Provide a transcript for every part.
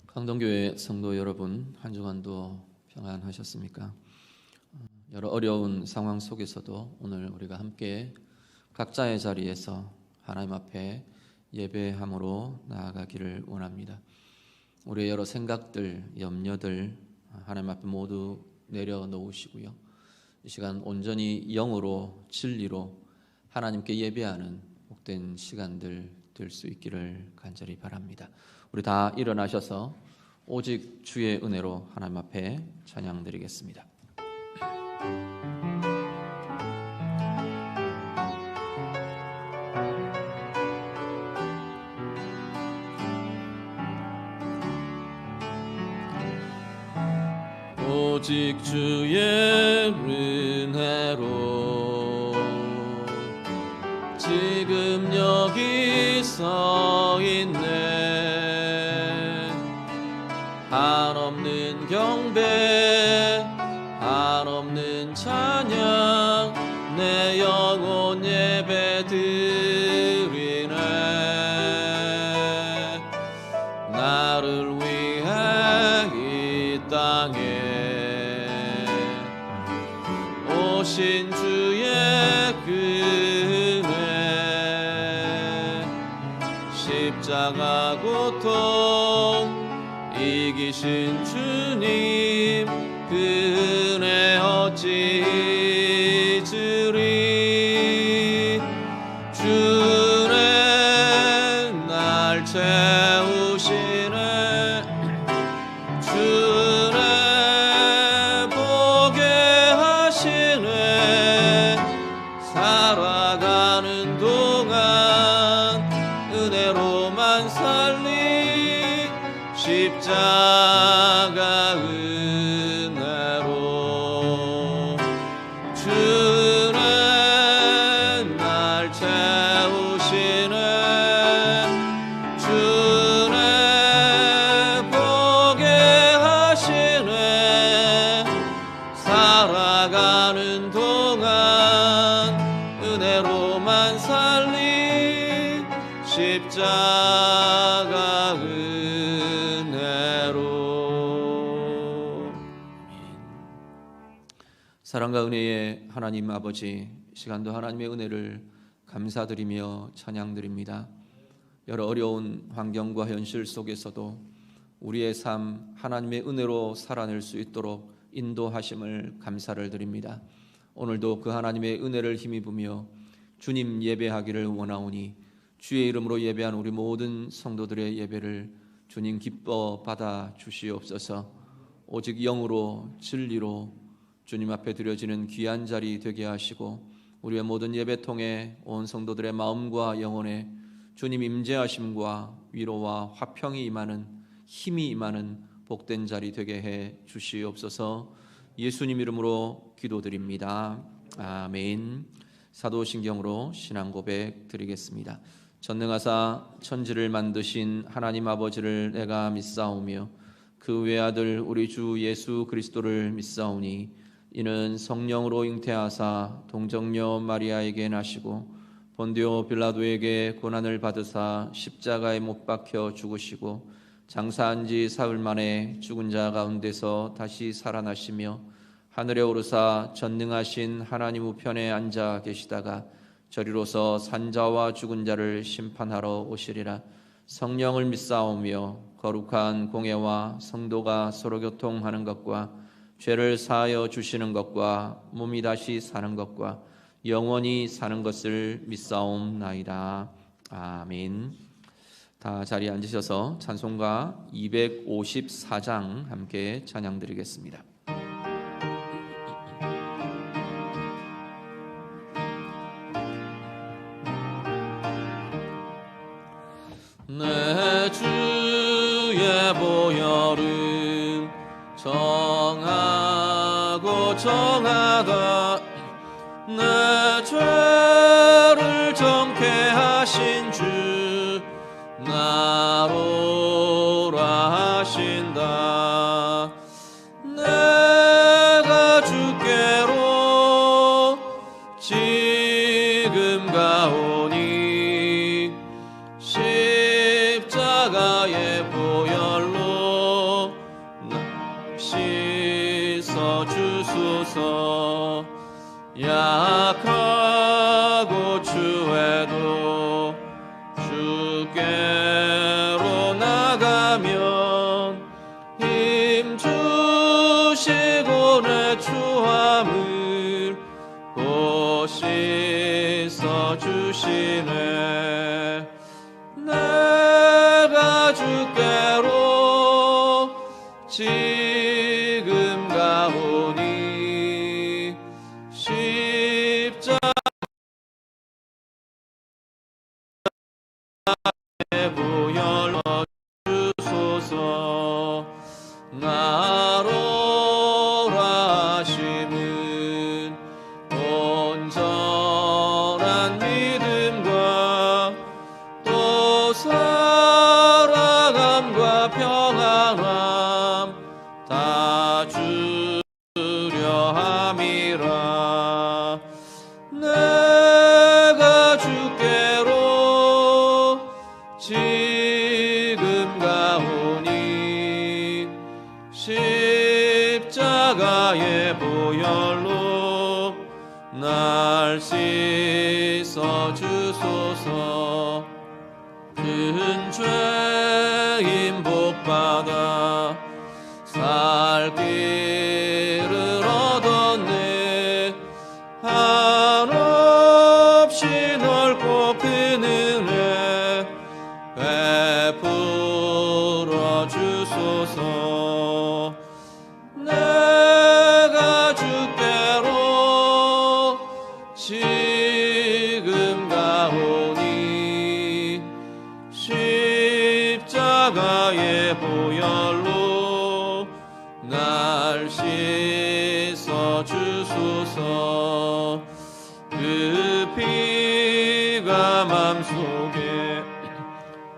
강동교회 성도 여러분, 한 주간도 평안하셨습니까? 여러 어려운 상황 속에서도 오늘 우리가 함께 각자의 자리에서 하나님 앞에 예배함으로 나아가기를 원합니다. 우리의 여러 생각들, 염려들 하나님 앞에 모두 내려놓으시고요. 이 시간 온전히 영으로 진리로 하나님께 예배하는 복된 시간들 될 수 있기를 간절히 바랍니다. 우리 다 일어나셔서 오직 주의 은혜로 하나님 앞에 찬양드리겠습니다. 오직 주의 은혜로 지금 여기 서 있네. 한없는 경배, 한없는 찬양, 내 영혼 예배 드리네. 나를 위해 이 땅에 오신 주의 은혜, 십자가 고통 이기신 주님 그 은혜 어찌 잊으리. 주의 날 채우시네. 주의 보게 하시네. 살아가는 동안 은혜로만 살리. 십자가 은혜로 주는 날 채우시네. 주는 보게 하시네. 살아가는 동안 은혜로만 살리. 십자가 사랑과 은혜의 하나님 아버지, 시간도 하나님의 은혜를 감사드리며 찬양드립니다. 여러 어려운 환경과 현실 속에서도 우리의 삶 하나님의 은혜로 살아낼 수 있도록 인도하심을 감사를 드립니다. 오늘도 그 하나님의 은혜를 힘입으며 주님 예배하기를 원하오니 주의 이름으로 예배한 우리 모든 성도들의 예배를 주님 기뻐 받아 주시옵소서. 오직 영으로 진리로 주님 앞에 드려지는 귀한 자리 되게 하시고 우리의 모든 예배 통해 온 성도들의 마음과 영혼에 주님 임재하심과 위로와 화평이 임하는, 힘이 임하는 복된 자리 되게 해 주시옵소서. 예수님 이름으로 기도드립니다. 아멘. 사도신경으로 신앙 고백 드리겠습니다. 전능하사 천지를 만드신 하나님 아버지를 내가 믿사오며 그 외아들 우리 주 예수 그리스도를 믿사오니 이는 성령으로 잉태하사 동정녀 마리아에게 나시고 본디오 빌라도에게 고난을 받으사 십자가에 못 박혀 죽으시고 장사한 지 사흘 만에 죽은 자 가운데서 다시 살아나시며 하늘에 오르사 전능하신 하나님 우편에 앉아 계시다가 저리로서 산자와 죽은 자를 심판하러 오시리라. 성령을 믿사오며 거룩한 공예와 성도가 서로 교통하는 것과 죄를 사하여 주시는 것과 몸이 다시 사는 것과 영원히 사는 것을 믿사옵나이다. 아멘. 다 자리에 앉으셔서 찬송가 254장 함께 찬양드리겠습니다. 내 주의 보혈은 정하고 정하다. 내 죄를 정케 하신 주 나로라 하신다. 내가 주께로 지금 가오니 십자가의 보혈로 주소서. 약하고 추해도 주께로 나가면 힘 주시고 내 추함을 곧 씻어 주시네. 내가 주께로 지금 가오니 십자가에 보혈로 주소서. 나로라 하심은 온전한 믿음과 또 살아감과 평안함 다 주려 함이라. 내가 주께로 지금 가오니 십자가의 보혈로 날 씻어 주소서. 큰 죄인 복받아 살 길을 얻었네. 한없이 넓고 큰 은혜 베풀어 주소서. 내가 주께로 지금 가오니 십자가의 보혈로 날 씻어 주소서. 그 피가 맘속에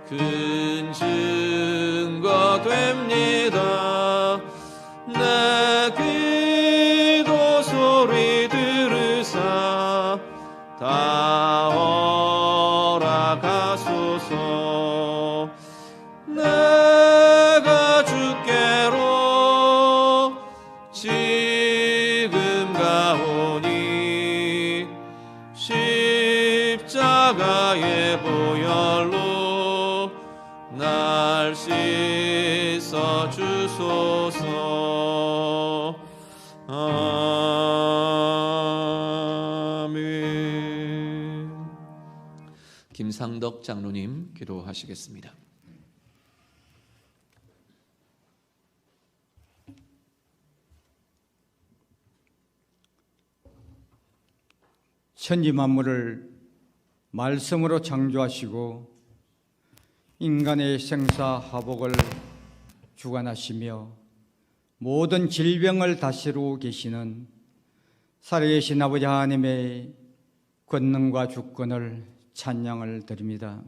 큰 증거 됩니다. 내 기도 소리 들으사 다 허락하소서. 내가 주께로 지금 가오니 십자가의 보혈로 날 씻어 주소서. 아멘. 김상덕 장로님 기도하시겠습니다. 천지 만물을 말씀으로 창조하시고 인간의 생사화복을 주관하시며 모든 질병을 다스리고 계시는 살아계신 아버지 하나님의 권능과 주권을 찬양을 드립니다.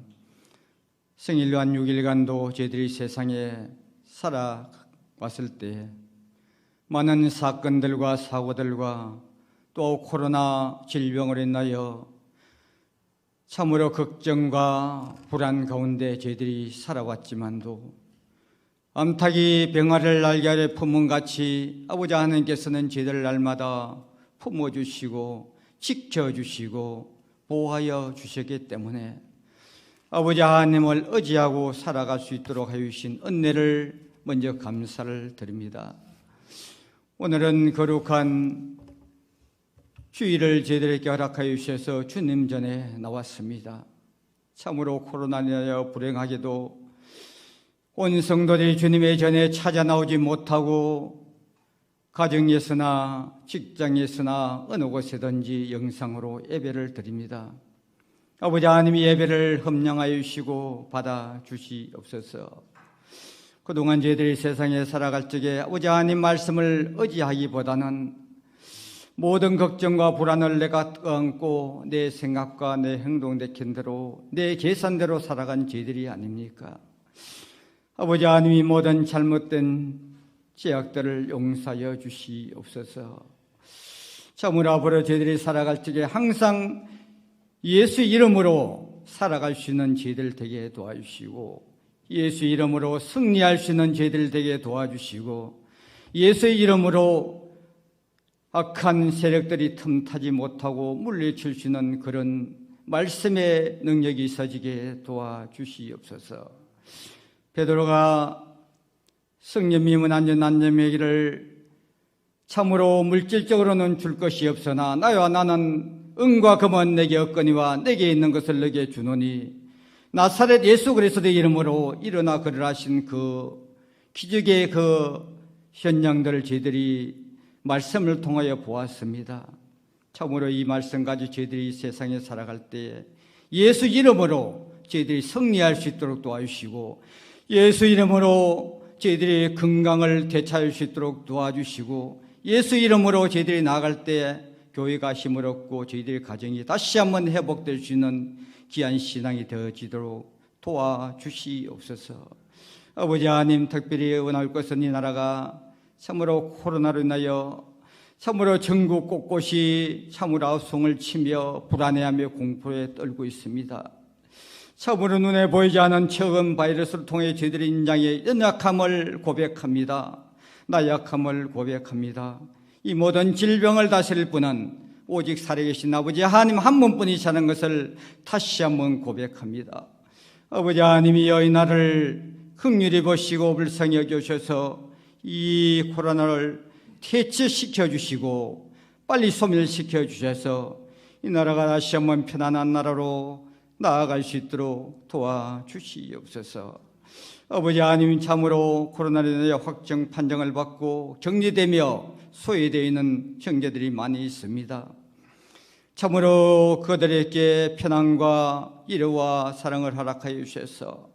생일로 한 6일간도 저희들이 세상에 살아왔을 때 많은 사건들과 사고들과 또 코로나 질병으로 인하여 참으로 걱정과 불안 가운데 저희들이 살아왔지만도 암탉이 병아리를 날개 아래 품은 같이 아버지 하나님께서는 저희들을 날마다 품어주시고 지켜주시고 보호하여 주셨기 때문에 아버지 하나님을 의지하고 살아갈 수 있도록 하여 주신 은혜를 먼저 감사를 드립니다. 오늘은 거룩한 주일을 저희들에게 허락하여 주셔서 주님 전에 나왔습니다. 참으로 코로나로 인하여 불행하게도 온 성도들이 주님의 전에 찾아 나오지 못하고 가정에서나 직장에서나 어느 곳에든지 영상으로 예배를 드립니다. 아버지 하나님이 예배를 흠량하여 주시고 받아주시옵소서. 그동안 저희들이 세상에 살아갈 적에 아버지 하나님 말씀을 의지하기보다는 모든 걱정과 불안을 내가 떠안고 내 생각과 내 행동 내킨대로 내 계산대로 살아간 저희들이 아닙니까? 아버지 하나님이 모든 잘못된 죄악들을 용서하여 주시옵소서. 참으로 앞으로 저희들이 살아갈 적에 항상 예수 이름으로 살아갈 수 있는 저희들 되게 도와주시고 예수 이름으로 승리할 수 있는 저희들 되게 도와주시고 예수 이름으로 악한 세력들이 틈타지 못하고 물리칠 수 있는 그런 말씀의 능력이 있어지게 도와주시옵소서. 베드로가 성령님은 안전남에게를 참으로 물질적으로는 줄 것이 없으나 나와 나는 은과 금은 내게 없거니와 내게 있는 것을 내게 주노니 나사렛 예수 그리스도의 이름으로 일어나 걸으라 하신 그 기적의 그 현장들을 저희들이 말씀을 통하여 보았습니다. 참으로 이 말씀 가지고 저희들이 이 세상에 살아갈 때 예수 이름으로 저희들이 승리할 수 있도록 도와주시고 예수 이름으로 저희들이 건강을 되찾을 수 있도록 도와주시고 예수 이름으로 저희들이 나아갈 때 교회가 힘을 얻고 저희들의 가정이 다시 한번 회복될 수 있는 귀한 신앙이 되어지도록 도와주시옵소서. 아버지 하나님, 특별히 원할 것은 이 나라가 참으로 코로나로 인하여 참으로 전국 곳곳이 참으로 아우성을 치며 불안해하며 공포에 떨고 있습니다. 참으로 눈에 보이지 않은 처음 바이러스를 통해 저희들의 인장의 연약함을 고백합니다. 나약함을 고백합니다. 이 모든 질병을 다스릴 분은 오직 살아계신 아버지 하나님 한 분뿐이시라는 것을 다시 한번 고백합니다. 아버지 하나님이여 이 나라를 긍휼히 보시고 불쌍히 여겨주셔서 이 코로나를 퇴치시켜 주시고 빨리 소멸시켜 주셔서 이 나라가 다시 한번 편안한 나라로 나아갈 수 있도록 도와주시옵소서. 아버지 하나님, 참으로 코로나로 인하여 확정 판정을 받고 격리되며 소외되어 있는 형제들이 많이 있습니다. 참으로 그들에게 편안과 위로와 사랑을 허락하여 주셔서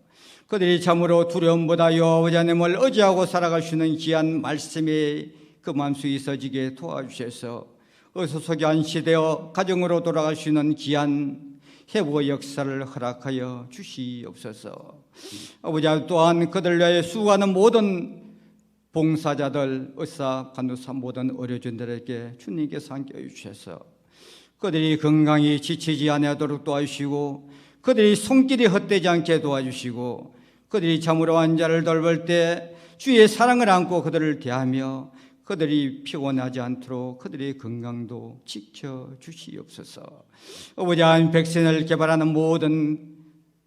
그들이 참으로 두려움보다 여호와 하나님을 의지하고 살아갈 수 있는 귀한 말씀이 그 마음속에 있어지게 도와주셔서 어수선하게 안시되어 가정으로 돌아갈 수 있는 귀한 회복의 역사를 허락하여 주시옵소서. 아버지, 또한 그들 위하여 수고하는 모든 봉사자들, 의사, 간호사, 모든 의료진들에게 주님께서 함께해 주셔서 그들이 건강히 지치지 아니하도록 도와주시고 그들이 손길이 헛되지 않게 도와주시고 그들이 참으로 환자를 돌볼 때 주의 사랑을 안고 그들을 대하며 그들이 피곤하지 않도록 그들의 건강도 지켜주시옵소서. 아버지 하나님, 백신을 개발하는 모든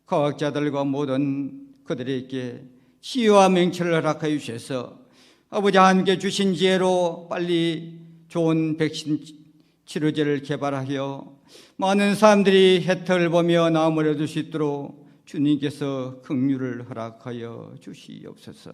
과학자들과 모든 그들에게 치유와 명철을 허락하여 주셔서 아버지 하나님께 주신 지혜로 빨리 좋은 백신 치료제를 개발하여 많은 사람들이 혜택을 보며 나음을 얻을 수 있도록 주님께서 긍휼을 허락하여 주시옵소서.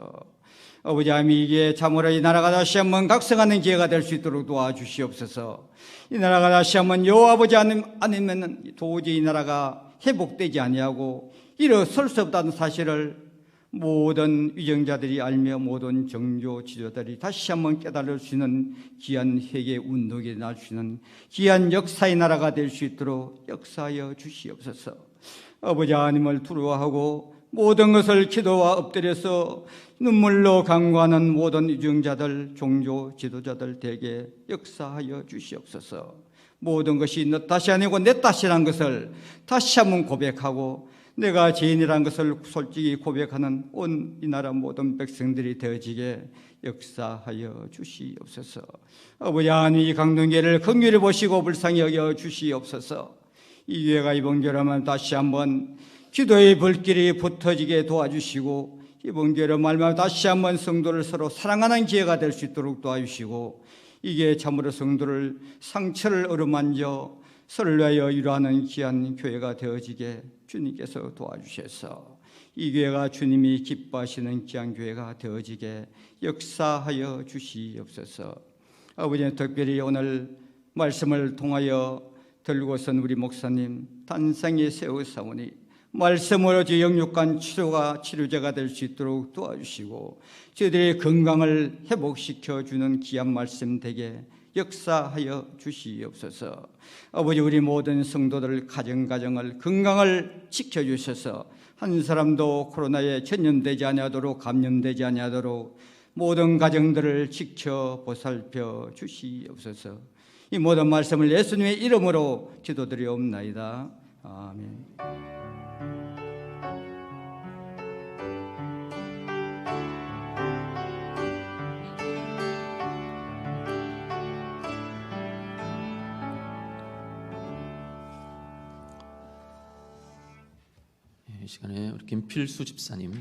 아버지 하나님, 이게 참으로 이 나라가 다시 한번 각성하는 기회가 될 수 있도록 도와주시옵소서. 이 나라가 다시 한번 여호와 아버지 아니면 도저히 이 나라가 회복되지 아니하고 일어설 수 없다는 사실을 모든 위정자들이 알며 모든 정조 지도자들이 다시 한번 깨달을 수 있는 귀한 회개 운동이 날 수 있는 귀한 역사의 나라가 될 수 있도록 역사하여 주시옵소서. 아버지 하나님을 두려워하고 모든 것을 기도와 엎드려서 눈물로 간구하는 모든 위정자들, 종교 지도자들 에게 역사하여 주시옵소서. 모든 것이 너 탓이 아니고 내 탓이란 것을 다시 한번 고백하고 내가 죄인이라는 것을 솔직히 고백하는 온 이 나라 모든 백성들이 되어지게 역사하여 주시옵소서. 아버지 하나님, 이 강동교회를 긍휼히 보시고 불쌍히 여겨 주시옵소서. 이 교회가 이번 교회라면 다시 한번 기도의 불길이 붙어지게 도와주시고 이번 교회로 말미암아 다시 한번 성도를 서로 사랑하는 기회가 될 수 있도록 도와주시고 이게 참으로 성도를 상처를 어루만져 서로를 위하여 위로하는 귀한 교회가 되어지게 주님께서 도와주셔서 이 교회가 주님이 기뻐하시는 귀한 교회가 되어지게 역사하여 주시옵소서. 아버지, 특별히 오늘 말씀을 통하여 들고선 우리 목사님 단상에 세우사오니 말씀으로 저 영육간 치료제가 될 수 있도록 도와주시고 저희들의 건강을 회복시켜주는 귀한 말씀 되게 역사하여 주시옵소서. 아버지, 우리 모든 성도들 가정을 건강을 지켜주셔서 한 사람도 코로나에 전염되지 아니하도록 감염되지 아니하도록 모든 가정들을 지켜 보살펴 주시옵소서. 이 모든 말씀을 예수님의 이름으로 기도드리옵나이다. 아멘. 이 시간에 우리 김필수 집사님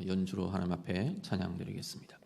연주로 하나님 앞에 찬양 드리겠습니다.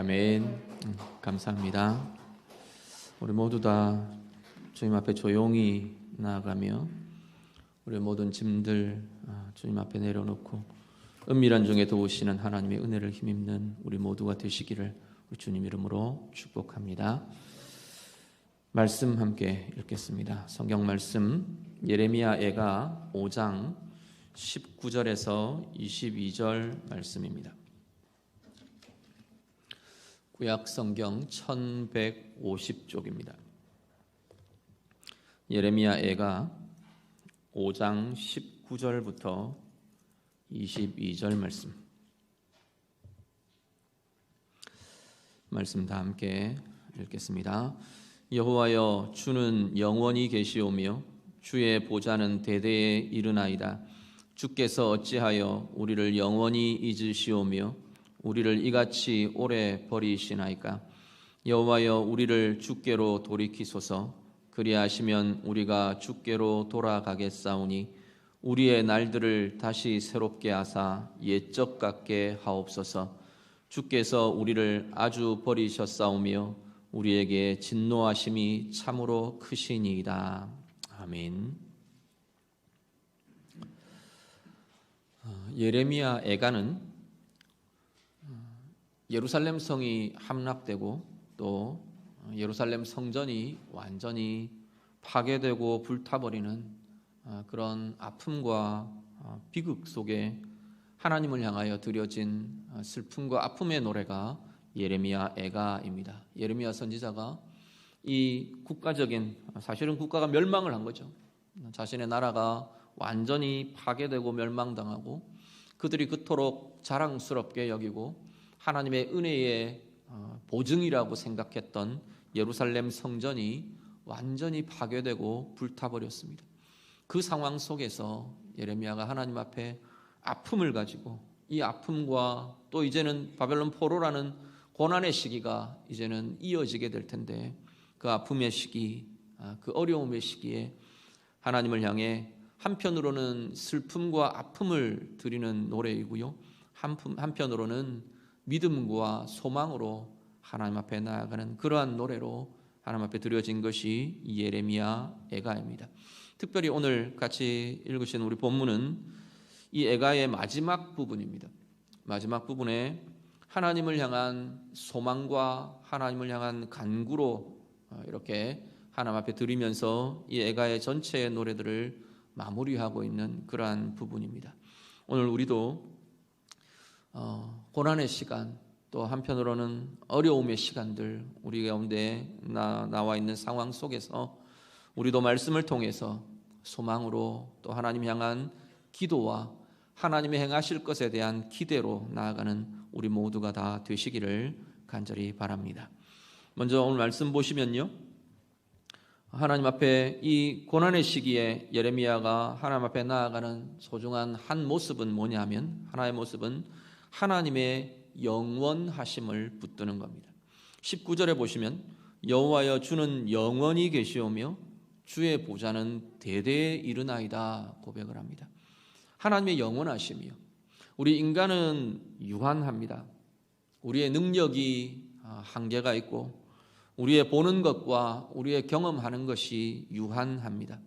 아멘. 감사합니다. 우리 모두 다 주님 앞에 조용히 나아가며 우리 모든 짐들 주님 앞에 내려놓고 은밀한 중에 도우시는 하나님의 은혜를 힘입는 우리 모두가 되시기를 우리 주님 이름으로 축복합니다. 말씀 함께 읽겠습니다. 성경 말씀 예레미야 애가 5장 19절에서 22절 말씀입니다. 구약 성경 1150쪽입니다. 예레미야 애가 5장 19절부터 22절 말씀 다 함께 읽겠습니다. 여호와여, 주는 영원히 계시오며 주의 보좌는 대대에 이르나이다. 주께서 어찌하여 우리를 영원히 잊으시오며 우리를 이같이 오래 버리시나이까? 여호와여, 우리를 주께로 돌이키소서. 그리하시면 우리가 주께로 돌아가겠사오니 우리의 날들을 다시 새롭게 하사 옛적 같게 하옵소서. 주께서 우리를 아주 버리셨사오며 우리에게 진노하심이 참으로 크시니이다. 아멘. 예레미야 애가는 예루살렘 성이 함락되고 또 예루살렘 성전이 완전히 파괴되고 불타버리는 그런 아픔과 비극 속에 하나님을 향하여 드려진 슬픔과 아픔의 노래가 예레미야 애가입니다. 예레미야 선지자가 이 국가적인, 사실은 국가가 멸망을 한 거죠. 자신의 나라가 완전히 파괴되고 멸망당하고 그들이 그토록 자랑스럽게 여기고 하나님의 은혜의 보증이라고 생각했던 예루살렘 성전이 완전히 파괴되고 불타버렸습니다. 그 상황 속에서 예레미야가 하나님 앞에 아픔을 가지고 이 아픔과 또 이제는 바벨론 포로라는 고난의 시기가 이제는 이어지게 될 텐데 그 아픔의 시기, 그 어려움의 시기에 하나님을 향해 한편으로는 슬픔과 아픔을 드리는 노래이고요, 한편으로는 믿음과 소망으로 하나님 앞에 나아가는 그러한 노래로 하나님 앞에 드려진 것이 예레미야 애가입니다. 특별히 오늘 같이 읽으신 우리 본문은 이 애가의 마지막 부분입니다. 마지막 부분에 하나님을 향한 소망과 하나님을 향한 간구로 이렇게 하나님 앞에 드리면서 이 애가의 전체의 노래들을 마무리하고 있는 그러한 부분입니다. 오늘 우리도 고난의 시간, 또 한편으로는 어려움의 시간들, 우리 가운데 나와 있는 상황 속에서 우리도 말씀을 통해서 소망으로 또 하나님 향한 기도와 하나님의 행하실 것에 대한 기대로 나아가는 우리 모두가 다 되시기를 간절히 바랍니다. 먼저 오늘 말씀 보시면요, 하나님 앞에 이 고난의 시기에 예레미야가 하나님 앞에 나아가는 소중한 한 모습은 뭐냐면, 하나의 모습은 하나님의 영원하심을 붙드는 겁니다. 19절에 보시면 여호와여, 주는 영원히 계시오며 주의 보좌는 대대에 이르나이다 고백을 합니다. 하나님의 영원하심이요, 우리 인간은 유한합니다. 우리의 능력이 한계가 있고 우리의 보는 것과 우리의 경험하는 것이 유한합니다.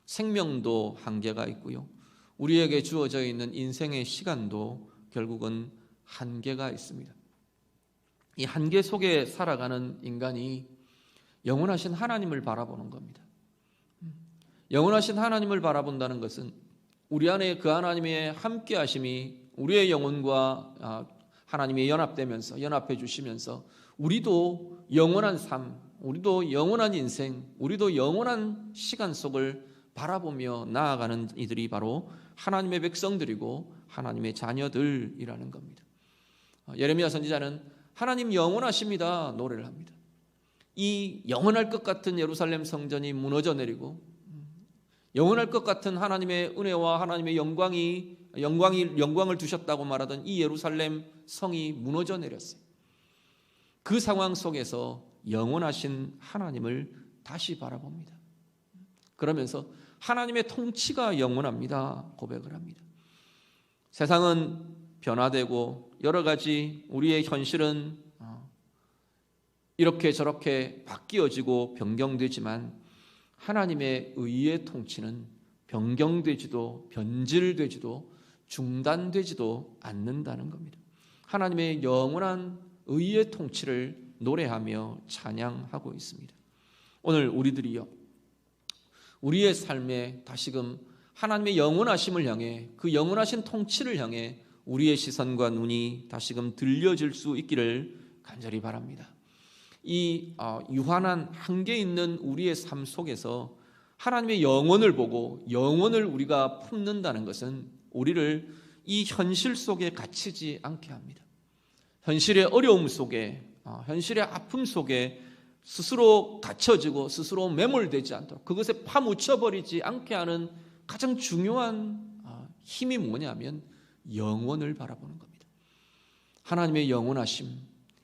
생명도 한계가 있고요, 우리에게 주어져 있는 인생의 시간도 결국은 한계가 있습니다. 이 한계 속에 살아가는 인간이 영원하신 하나님을 바라보는 겁니다. 영원하신 하나님을 바라본다는 것은 우리 안에 그 하나님의 함께 하심이 우리의 영혼과 하나님이 연합해 주시면서 우리도 영원한 삶, 우리도 영원한 인생, 우리도 영원한 시간 속을 바라보며 나아가는 이들이 바로 하나님의 백성들이고 하나님의 자녀들이라는 겁니다. 예레미야 선지자는 하나님 영원하십니다 노래를 합니다. 이 영원할 것 같은 예루살렘 성전이 무너져 내리고 영원할 것 같은 하나님의 은혜와 하나님의 영광을 두셨다고 말하던 이 예루살렘 성이 무너져 내렸어요. 그 상황 속에서 영원하신 하나님을 다시 바라봅니다. 그러면서 하나님의 통치가 영원합니다 고백을 합니다. 세상은 변화되고 여러 가지 우리의 현실은 이렇게 저렇게 바뀌어지고 변경되지만 하나님의 의의 통치는 변경되지도 변질되지도 중단되지도 않는다는 겁니다. 하나님의 영원한 의의 통치를 노래하며 찬양하고 있습니다. 오늘 우리들이요, 우리의 삶에 다시금 하나님의 영원하심을 향해, 그 영원하신 통치를 향해 우리의 시선과 눈이 다시금 들려질 수 있기를 간절히 바랍니다. 이 유한한 한계 있는 우리의 삶 속에서 하나님의 영원을 보고 영원을 우리가 품는다는 것은 우리를 이 현실 속에 갇히지 않게 합니다. 현실의 어려움 속에, 현실의 아픔 속에 스스로 갇혀지고 스스로 매몰되지 않도록, 그것에 파묻혀버리지 않게 하는 가장 중요한 힘이 뭐냐면 영원을 바라보는 겁니다. 하나님의 영원하심,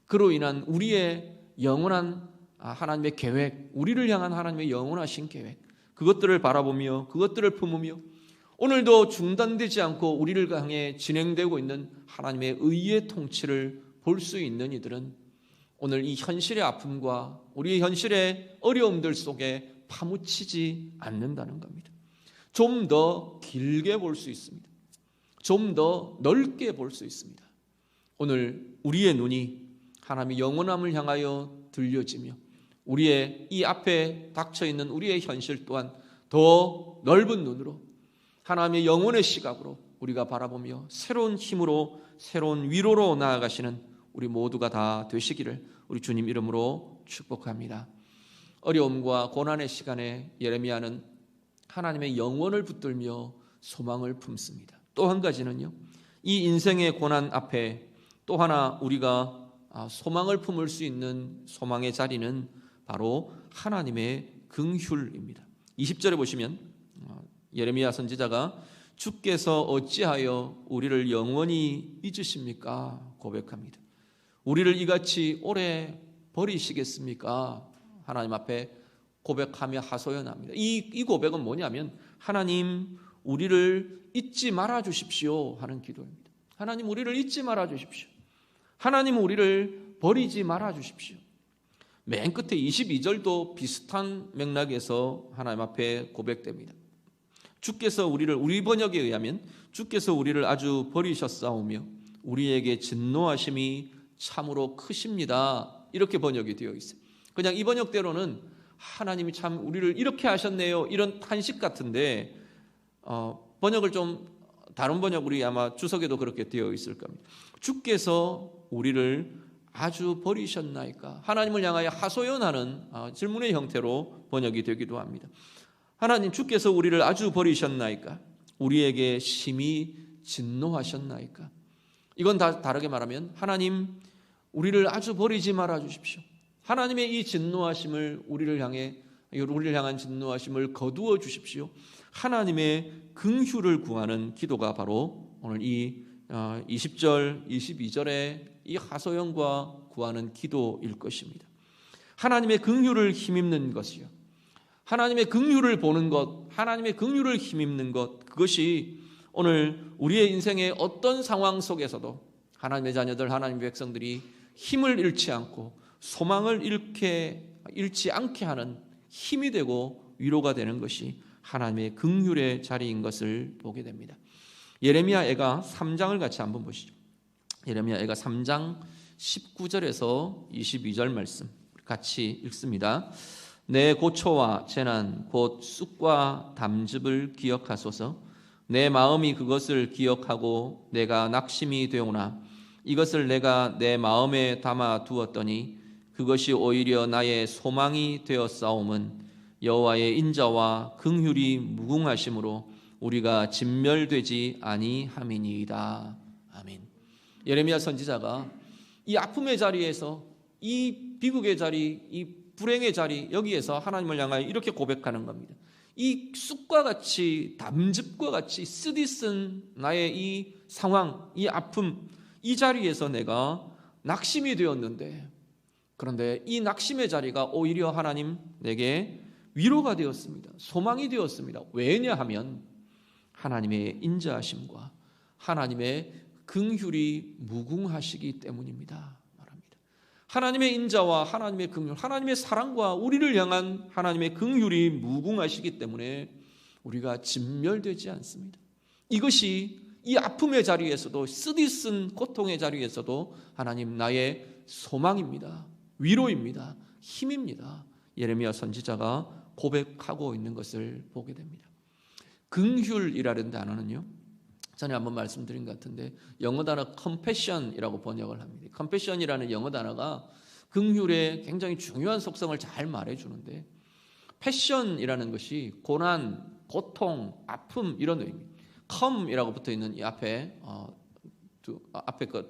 그로 인한 우리의 영원한 하나님의 계획, 우리를 향한 하나님의 영원하신 계획, 그것들을 바라보며 그것들을 품으며 오늘도 중단되지 않고 우리를 향해 진행되고 있는 하나님의 의의 통치를 볼 수 있는 이들은 오늘 이 현실의 아픔과 우리의 현실의 어려움들 속에 파묻히지 않는다는 겁니다. 좀 더 길게 볼 수 있습니다. 좀 더 넓게 볼 수 있습니다. 오늘 우리의 눈이 하나님의 영원함을 향하여 들려지며 우리의 이 앞에 닥쳐있는 우리의 현실 또한 더 넓은 눈으로 하나님의 영혼의 시각으로 우리가 바라보며 새로운 힘으로 새로운 위로로 나아가시는 우리 모두가 다 되시기를 우리 주님 이름으로 축복합니다. 어려움과 고난의 시간에 예레미야는 하나님의 영원을 붙들며 소망을 품습니다. 또 한 가지는요, 이 인생의 고난 앞에 또 하나 우리가 소망을 품을 수 있는 소망의 자리는 바로 하나님의 긍휼입니다. 20절에 보시면 예레미야 선지자가 주께서 어찌하여 우리를 영원히 잊으십니까? 고백합니다. 우리를 이같이 오래 버리시겠습니까? 하나님 앞에 고백하며 하소연합니다. 이 고백은 뭐냐면 하나님 우리를 잊지 말아 주십시오 하는 기도입니다. 하나님 우리를 잊지 말아 주십시오. 하나님 우리를 버리지 말아 주십시오. 맨 끝에 22절도 비슷한 맥락에서 하나님 앞에 고백됩니다. 주께서 우리 번역에 의하면 주께서 우리를 아주 버리셨사오며 우리에게 진노하심이 참으로 크십니다. 이렇게 번역이 되어 있어요. 그냥 이 번역대로는 하나님이 참 우리를 이렇게 하셨네요, 이런 탄식 같은데 번역을 좀 다른 번역, 우리 아마 주석에도 그렇게 되어 있을 겁니다. 주께서 우리를 아주 버리셨나이까? 하나님을 향하여 하소연하는 질문의 형태로 번역이 되기도 합니다. 하나님 주께서 우리를 아주 버리셨나이까? 우리에게 심히 진노하셨나이까? 이건 다르게 말하면 하나님 우리를 아주 버리지 말아 주십시오. 하나님의 이 진노하심을 우리를 향한 진노하심을 거두어 주십시오. 하나님의 긍휼을 구하는 기도가 바로 오늘 이 20절, 22절의 이 하소연과 구하는 기도일 것입니다. 하나님의 긍휼을 힘입는 것이요, 하나님의 긍휼을 보는 것, 하나님의 긍휼을 힘입는 것, 그것이 오늘 우리의 인생의 어떤 상황 속에서도 하나님의 자녀들, 하나님의 백성들이 힘을 잃지 않고 소망을 잃지 않게 하는 힘이 되고 위로가 되는 것이 하나님의 긍휼의 자리인 것을 보게 됩니다. 예레미야 애가 3장을 같이 한번 보시죠. 예레미야 애가 3장 19절에서 22절 말씀 같이 읽습니다. 내 고초와 재난 곧 쑥과 담즙을 기억하소서. 내 마음이 그것을 기억하고 내가 낙심이 되오나 이것을 내가 내 마음에 담아 두었더니 그것이 오히려 나의 소망이 되었사옴은 여호와의 인자와 긍휼이 무궁하심으로 우리가 진멸되지 아니함이니이다. 아멘. 예레미야 선지자가 이 아픔의 자리에서, 이 비극의 자리, 이 불행의 자리, 여기에서 하나님을 향하여 이렇게 고백하는 겁니다. 이 쑥과 같이 담즙과 같이 쓰디쓴 나의 이 상황, 이 아픔, 이 자리에서 내가 낙심이 되었는데, 그런데 이 낙심의 자리가 오히려 하나님 내게 위로가 되었습니다. 소망이 되었습니다. 왜냐하면 하나님의 인자하심과 하나님의 긍휼이 무궁하시기 때문입니다. 말합니다. 하나님의 인자와 하나님의 긍휼, 하나님의 사랑과 우리를 향한 하나님의 긍휼이 무궁하시기 때문에 우리가 진멸되지 않습니다. 이것이 이 아픔의 자리에서도, 쓰디쓴 고통의 자리에서도 하나님 나의 소망입니다. 위로입니다. 힘입니다. 예레미야 선지자가 고백하고 있는 것을 보게 됩니다. 긍휼이라는 단어는요, 전에 한번 말씀드린 것 같은데 영어 단어 compassion이라고 번역을 합니다. compassion이라는 영어 단어가 긍휼의 굉장히 중요한 속성을 잘 말해주는데, passion이라는 것이 고난, 고통, 아픔 이런 의미. come이라고 붙어 있는 이 앞에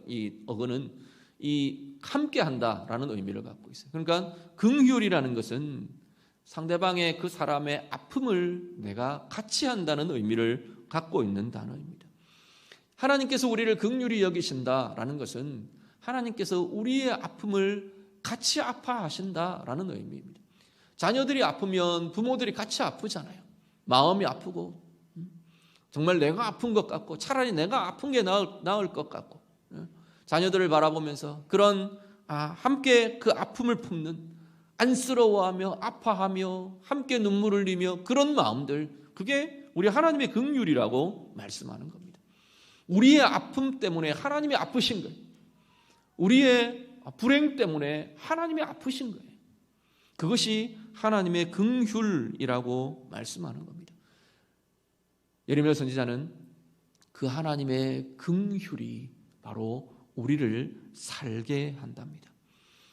이 어근은 이 함께한다라는 의미를 갖고 있어요. 그러니까 긍휼이라는 것은 상대방의 그 사람의 아픔을 내가 같이 한다는 의미를 갖고 있는 단어입니다. 하나님께서 우리를 긍휼히 여기신다라는 것은 하나님께서 우리의 아픔을 같이 아파하신다라는 의미입니다. 자녀들이 아프면 부모들이 같이 아프잖아요. 마음이 아프고 정말 내가 아픈 것 같고 차라리 내가 아픈 게 나을 것 같고, 자녀들을 바라보면서 그런 함께 그 아픔을 품는, 안쓰러워하며 아파하며 함께 눈물을 흘리며 그런 마음들, 그게 우리 하나님의 긍휼이라고 말씀하는 겁니다. 우리의 아픔 때문에 하나님이 아프신 거예요. 우리의 불행 때문에 하나님이 아프신 거예요. 그것이 하나님의 긍휼이라고 말씀하는 겁니다. 예레미야 선지자는 그 하나님의 긍휼이 바로 우리를 살게 한답니다.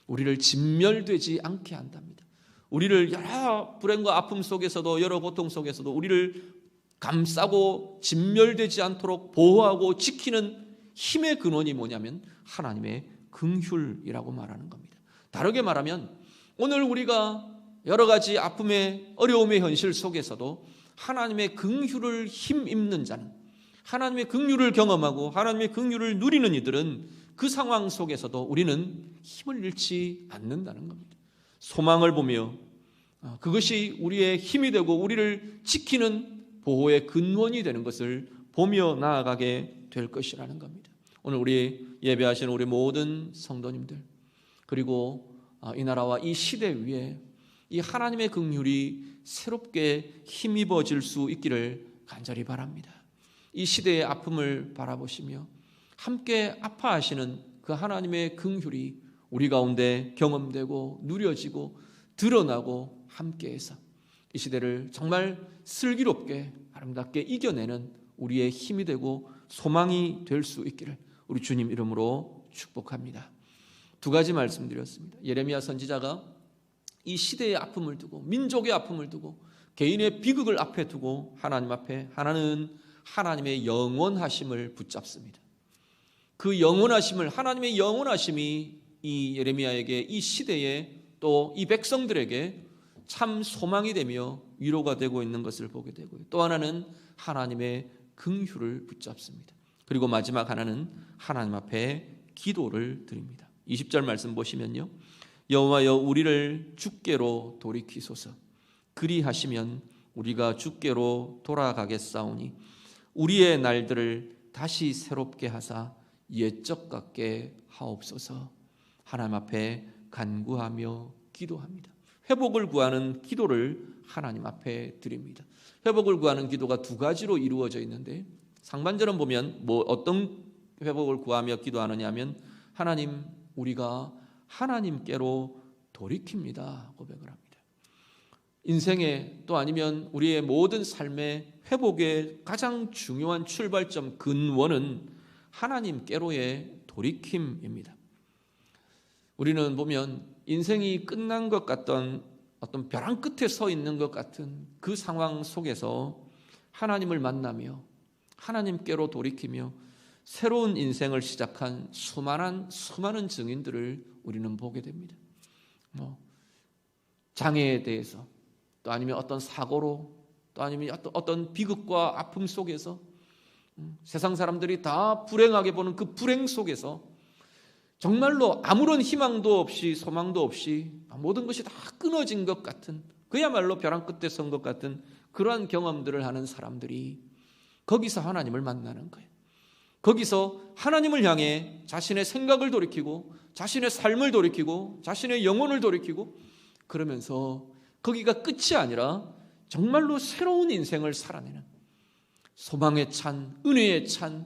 우리를 진멸되지 않게 한답니다. 우리를 여러 불행과 아픔 속에서도, 여러 고통 속에서도 우리를 감싸고 진멸되지 않도록 보호하고 지키는 힘의 근원이 뭐냐면 하나님의 긍휼이라고 말하는 겁니다. 다르게 말하면 오늘 우리가 여러 가지 아픔의 어려움의 현실 속에서도 하나님의 긍휼을 힘입는 자는, 하나님의 긍휼을 경험하고 하나님의 긍휼을 누리는 이들은 그 상황 속에서도 우리는 힘을 잃지 않는다는 겁니다. 소망을 보며 그것이 우리의 힘이 되고 우리를 지키는 보호의 근원이 되는 것을 보며 나아가게 될 것이라는 겁니다. 오늘 우리 예배하시는 우리 모든 성도님들, 그리고 이 나라와 이 시대 위에 이 하나님의 긍휼이 새롭게 힘입어질 수 있기를 간절히 바랍니다. 이 시대의 아픔을 바라보시며 함께 아파하시는 그 하나님의 긍휼이 우리 가운데 경험되고 누려지고 드러나고 함께해서 이 시대를 정말 슬기롭게 아름답게 이겨내는 우리의 힘이 되고 소망이 될 수 있기를 우리 주님 이름으로 축복합니다. 두 가지 말씀드렸습니다. 예레미야 선지자가 이 시대의 아픔을 두고, 민족의 아픔을 두고, 개인의 비극을 앞에 두고 하나님 앞에 하나는 하나님의 영원하심을 붙잡습니다. 그 영원하심을, 하나님의 영원하심이 이 예레미야에게, 이 시대에 또 이 백성들에게 참 소망이 되며 위로가 되고 있는 것을 보게 되고요. 또 하나는 하나님의 긍휼을 붙잡습니다. 그리고 마지막 하나는 하나님 앞에 기도를 드립니다. 20절 말씀 보시면요, 여호와여 우리를 주께로 돌이키소서. 그리하시면 우리가 주께로 돌아가겠사오니 우리의 날들을 다시 새롭게 하사 옛적 같게 하옵소서. 하나님 앞에 간구하며 기도합니다. 회복을 구하는 기도를 하나님 앞에 드립니다. 회복을 구하는 기도가 두 가지로 이루어져 있는데, 상반절은 보면 어떤 회복을 구하며 기도하느냐 하면 하나님, 우리가 하나님께로 돌이킵니다 고백을 합니다. 인생의 또 아니면 우리의 모든 삶의 회복의 가장 중요한 출발점, 근원은 하나님께로의 돌이킴입니다. 우리는 보면 인생이 끝난 것 같던 어떤 벼랑 끝에 서 있는 것 같은 그 상황 속에서 하나님을 만나며 하나님께로 돌이키며 새로운 인생을 시작한 수많은 증인들을 우리는 보게 됩니다. 장애에 대해서, 또 아니면 어떤 사고로, 또 아니면 어떤 비극과 아픔 속에서 세상 사람들이 다 불행하게 보는 그 불행 속에서 정말로 아무런 희망도 없이 소망도 없이 모든 것이 다 끊어진 것 같은, 그야말로 벼랑 끝에 선 것 같은 그러한 경험들을 하는 사람들이 거기서 하나님을 만나는 거예요. 거기서 하나님을 향해 자신의 생각을 돌이키고 자신의 삶을 돌이키고 자신의 영혼을 돌이키고, 그러면서 거기가 끝이 아니라 정말로 새로운 인생을 살아내는, 소망에 찬, 은혜에 찬,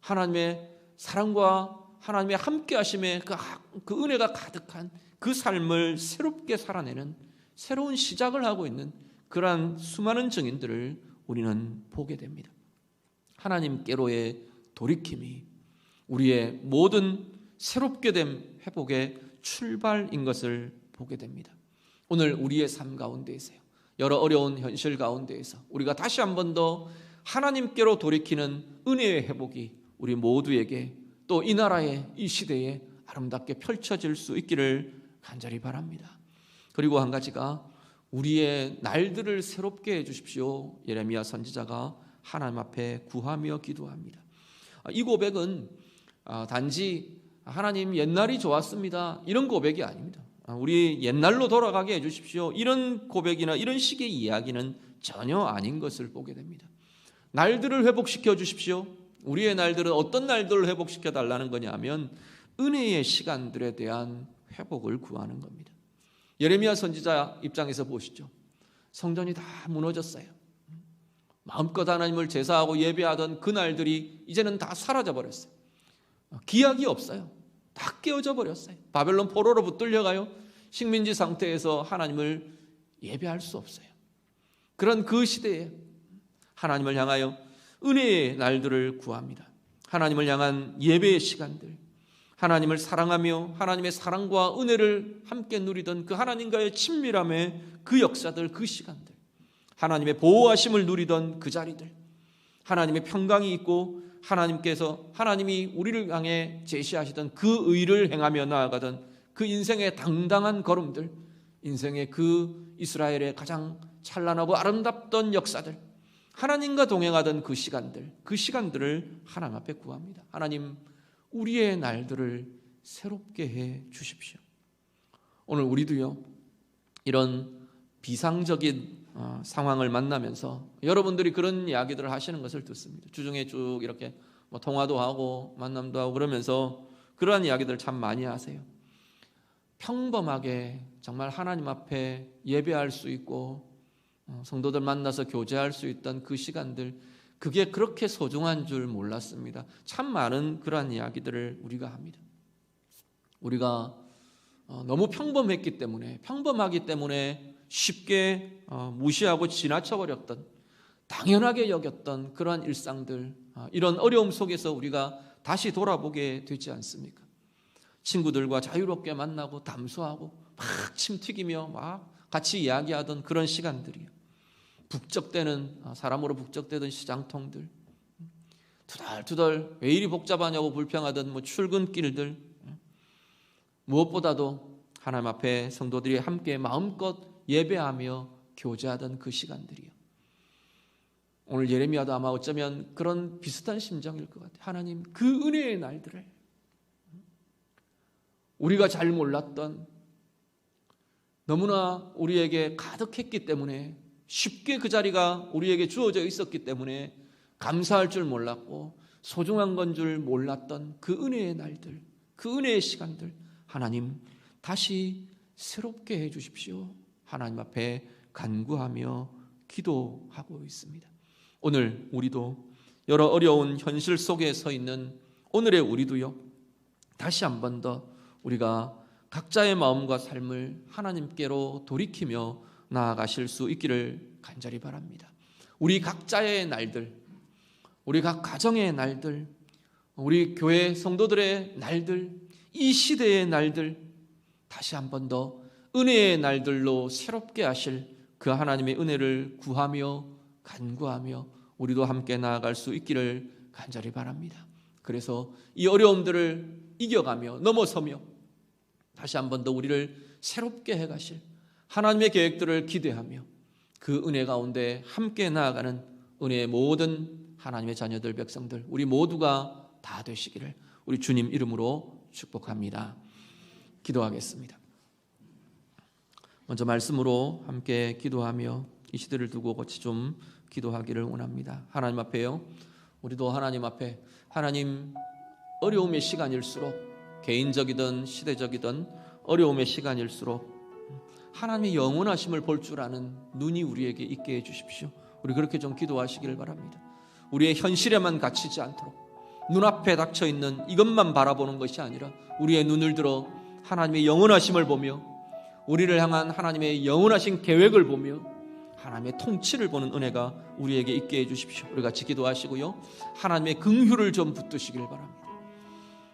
하나님의 사랑과 하나님의 함께 하심에 그 은혜가 가득한 그 삶을 새롭게 살아내는 새로운 시작을 하고 있는 그러한 수많은 증인들을 우리는 보게 됩니다. 하나님께로의 돌이킴이 우리의 모든 새롭게 된 회복의 출발인 것을 보게 됩니다. 오늘 우리의 삶 가운데에서요, 여러 어려운 현실 가운데에서 우리가 다시 한 번 더 하나님께로 돌이키는 은혜의 회복이 우리 모두에게 또 이 나라의 이 시대에 아름답게 펼쳐질 수 있기를 간절히 바랍니다. 그리고 한 가지가 우리의 날들을 새롭게 해주십시오. 예레미야 선지자가 하나님 앞에 구하며 기도합니다. 이 고백은 단지 하나님 옛날이 좋았습니다 이런 고백이 아닙니다. 우리 옛날로 돌아가게 해주십시오 이런 고백이나 이런 식의 이야기는 전혀 아닌 것을 보게 됩니다. 날들을 회복시켜 주십시오. 우리의 날들은 어떤 날들을 회복시켜 달라는 거냐면 은혜의 시간들에 대한 회복을 구하는 겁니다. 예레미야 선지자 입장에서 보시죠. 성전이 다 무너졌어요. 마음껏 하나님을 제사하고 예배하던 그 날들이 이제는 다 사라져 버렸어요. 기약이 없어요. 다 깨어져 버렸어요. 바벨론 포로로 붙들려가요. 식민지 상태에서 하나님을 예배할 수 없어요. 그런 그 시대에 하나님을 향하여 은혜의 날들을 구합니다. 하나님을 향한 예배의 시간들, 하나님을 사랑하며 하나님의 사랑과 은혜를 함께 누리던 그 하나님과의 친밀함의 그 역사들, 그 시간들, 하나님의 보호하심을 누리던 그 자리들, 하나님의 평강이 있고 하나님이 우리를 향해 제시하시던 그 의를 행하며 나아가던 그 인생의 당당한 걸음들, 인생의 그 이스라엘의 가장 찬란하고 아름답던 역사들, 하나님과 동행하던 그 시간들을 하나님 앞에 구합니다. 하나님, 우리의 날들을 새롭게 해 주십시오. 오늘 우리도요, 이런 비상적인 상황을 만나면서 여러분들이 그런 이야기들을 하시는 것을 듣습니다. 주중에 쭉 이렇게 통화도 하고 만남도 하고 그러면서 그러한 이야기들을 참 많이 하세요. 평범하게 정말 하나님 앞에 예배할 수 있고 성도들 만나서 교제할 수 있던 그 시간들, 그게 그렇게 소중한 줄 몰랐습니다. 참 많은 그러한 이야기들을 우리가 합니다. 우리가 너무 평범하기 때문에 쉽게 무시하고 지나쳐버렸던, 당연하게 여겼던 그러한 일상들, 이런 어려움 속에서 우리가 다시 돌아보게 되지 않습니까? 친구들과 자유롭게 만나고 담소하고 막 침 튀기며 막 같이 이야기하던 그런 시간들이요. 사람으로 북적대던 시장통들, 투덜투덜 왜 이리 복잡하냐고 불평하던 출근길들, 무엇보다도 하나님 앞에 성도들이 함께 마음껏 예배하며 교제하던 그 시간들이요. 오늘 예레미야도 아마 어쩌면 그런 비슷한 심정일 것 같아요. 하나님, 그 은혜의 날들을, 우리가 잘 몰랐던, 너무나 우리에게 가득했기 때문에, 쉽게 그 자리가 우리에게 주어져 있었기 때문에 감사할 줄 몰랐고 소중한 건 줄 몰랐던 그 은혜의 날들, 그 은혜의 시간들, 하나님 다시 새롭게 해 주십시오. 하나님 앞에 간구하며 기도하고 있습니다. 오늘 우리도 여러 어려운 현실 속에 서 있는 오늘의 우리도요, 다시 한 번 더 우리가 각자의 마음과 삶을 하나님께로 돌이키며 나아가실 수 있기를 간절히 바랍니다. 우리 각자의 날들, 우리 각 가정의 날들, 우리 교회 성도들의 날들, 이 시대의 날들, 다시 한 번 더 은혜의 날들로 새롭게 하실 그 하나님의 은혜를 구하며 간구하며 우리도 함께 나아갈 수 있기를 간절히 바랍니다. 그래서 이 어려움들을 이겨가며 넘어서며 다시 한 번 더 우리를 새롭게 해가실 하나님의 계획들을 기대하며 그 은혜 가운데 함께 나아가는 은혜의 모든 하나님의 자녀들, 백성들, 우리 모두가 다 되시기를 우리 주님 이름으로 축복합니다. 기도하겠습니다. 먼저 말씀으로 함께 기도하며 이 시대를 두고 같이 좀 기도하기를 원합니다. 하나님 앞에요, 우리도 하나님 앞에, 하나님, 어려움의 시간일수록, 개인적이든 시대적이든 어려움의 시간일수록 하나님의 영원하심을 볼 줄 아는 눈이 우리에게 있게 해주십시오. 우리 그렇게 좀 기도하시기를 바랍니다. 우리의 현실에만 갇히지 않도록, 눈앞에 닥쳐있는 이것만 바라보는 것이 아니라 우리의 눈을 들어 하나님의 영원하심을 보며 우리를 향한 하나님의 영원하신 계획을 보며 하나님의 통치를 보는 은혜가 우리에게 있게 해주십시오. 우리 같이 기도하시고요, 하나님의 긍휼을 좀 붙드시길 바랍니다.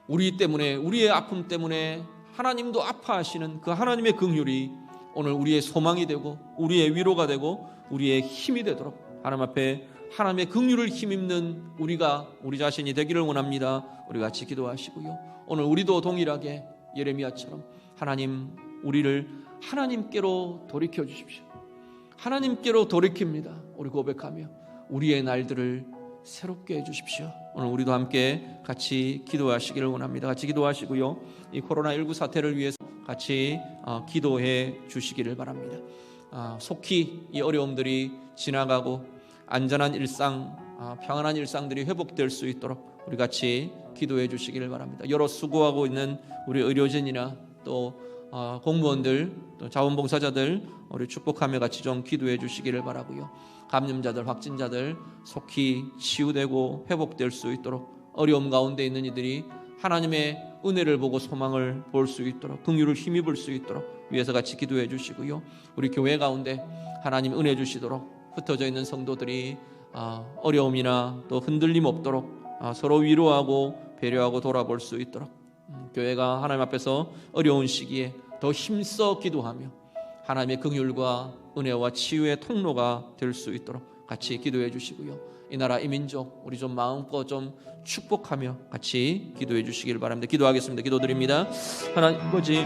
우리 때문에, 우리의 아픔 때문에 하나님도 아파하시는 그 하나님의 긍휼이 오늘 우리의 소망이 되고 우리의 위로가 되고 우리의 힘이 되도록 하나님 앞에 하나님의 긍휼을 힘입는 우리가, 우리 자신이 되기를 원합니다. 우리 같이 기도하시고요, 오늘 우리도 동일하게 예레미야처럼 하나님, 우리를 하나님께로 돌이켜 주십시오. 하나님께로 돌이킵니다. 우리 고백하며 우리의 날들을 새롭게 해주십시오. 오늘 우리도 함께 같이 기도하시기를 원합니다. 같이 기도하시고요, 이 코로나19 사태를 위해서 같이 기도해 주시기를 바랍니다. 속히 이 어려움들이 지나가고 안전한 일상, 평안한 일상들이 회복될 수 있도록 우리 같이 기도해 주시기를 바랍니다. 여러 수고하고 있는 우리 의료진이나 또 공무원들, 또 자원봉사자들 우리 축복하며 같이 좀 기도해 주시기를 바라고요. 감염자들, 확진자들 속히 치유되고 회복될 수 있도록, 어려움 가운데 있는 이들이 하나님의 은혜를 보고 소망을 볼 수 있도록, 긍휼을 힘입을 수 있도록 위해서 같이 기도해 주시고요. 우리 교회 가운데 하나님 은혜 주시도록 흩어져 있는 성도들이 어려움이나 또 흔들림 없도록 서로 위로하고 배려하고 돌아볼 수 있도록, 교회가 하나님 앞에서 어려운 시기에 더 힘써 기도하며 하나님의 긍휼과 은혜와 치유의 통로가 될 수 있도록 같이 기도해 주시고요. 이 나라 이 민족 우리 좀 마음껏 좀 축복하며 같이 기도해 주시길 바랍니다. 기도하겠습니다. 기도드립니다. 하나님 아버지,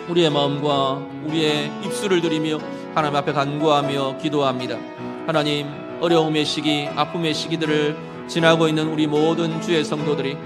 우리의 마음과 우리의 입술을 드리며 하나님 앞에 간구하며 기도합니다. 하나님, 어려움의 시기, 아픔의 시기들을 지나고 있는 우리 모든 주의 성도들이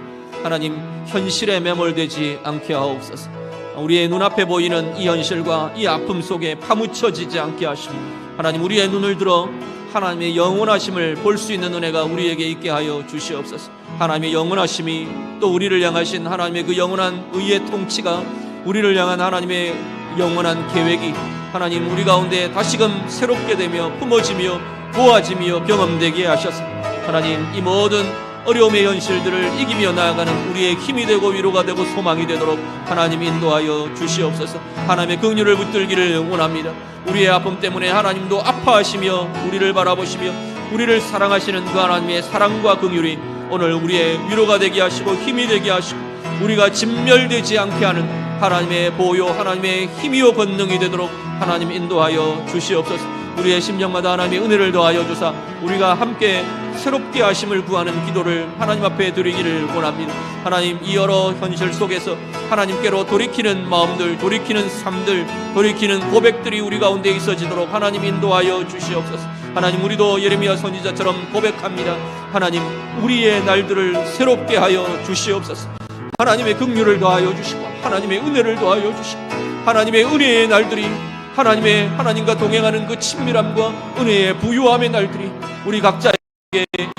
하나님 현실에 매몰되지 않게 하옵소서. 우리의 눈앞에 보이는 이 현실과 이 아픔 속에 파묻혀지지 않게 하시고 하나님, 우리의 눈을 들어 하나님의 영원하심을 볼 수 있는 은혜가 우리에게 있게 하여 주시옵소서. 하나님의 영원하심이, 또 우리를 향하신 하나님의 그 영원한 의의 통치가, 우리를 향한 하나님의 영원한 계획이 하나님 우리 가운데 다시금 새롭게 되며 품어지며 보아지며 경험되게 하셔서 하나님, 이 모든 어려움의 현실들을 이기며 나아가는 우리의 힘이 되고 위로가 되고 소망이 되도록 하나님 인도하여 주시옵소서. 하나님의 긍휼을 붙들기를 원합니다. 우리의 아픔 때문에 하나님도 아파하시며 우리를 바라보시며 우리를 사랑하시는 그 하나님의 사랑과 긍휼이 오늘 우리의 위로가 되게 하시고 힘이 되게 하시고 우리가 진멸되지 않게 하는 하나님의 보호, 하나님의 힘이요 권능이 되도록 하나님 인도하여 주시옵소서. 우리의 심령마다 하나님의 은혜를 더하여 주사 우리가 함께 새롭게 하심을 구하는 기도를 하나님 앞에 드리기를 원합니다. 하나님, 이 여러 현실 속에서 하나님께로 돌이키는 마음들, 돌이키는 삶들, 돌이키는 고백들이 우리 가운데 있어지도록 하나님 인도하여 주시옵소서. 하나님, 우리도 예레미야 선지자처럼 고백합니다. 하나님, 우리의 날들을 새롭게 하여 주시옵소서. 하나님의 긍휼을 더하여 주시고 하나님의 은혜를 더하여 주시고 하나님의 은혜의 날들이, 하나님과 동행하는 그 친밀함과 은혜의 부유함의 날들이 우리 각자에게,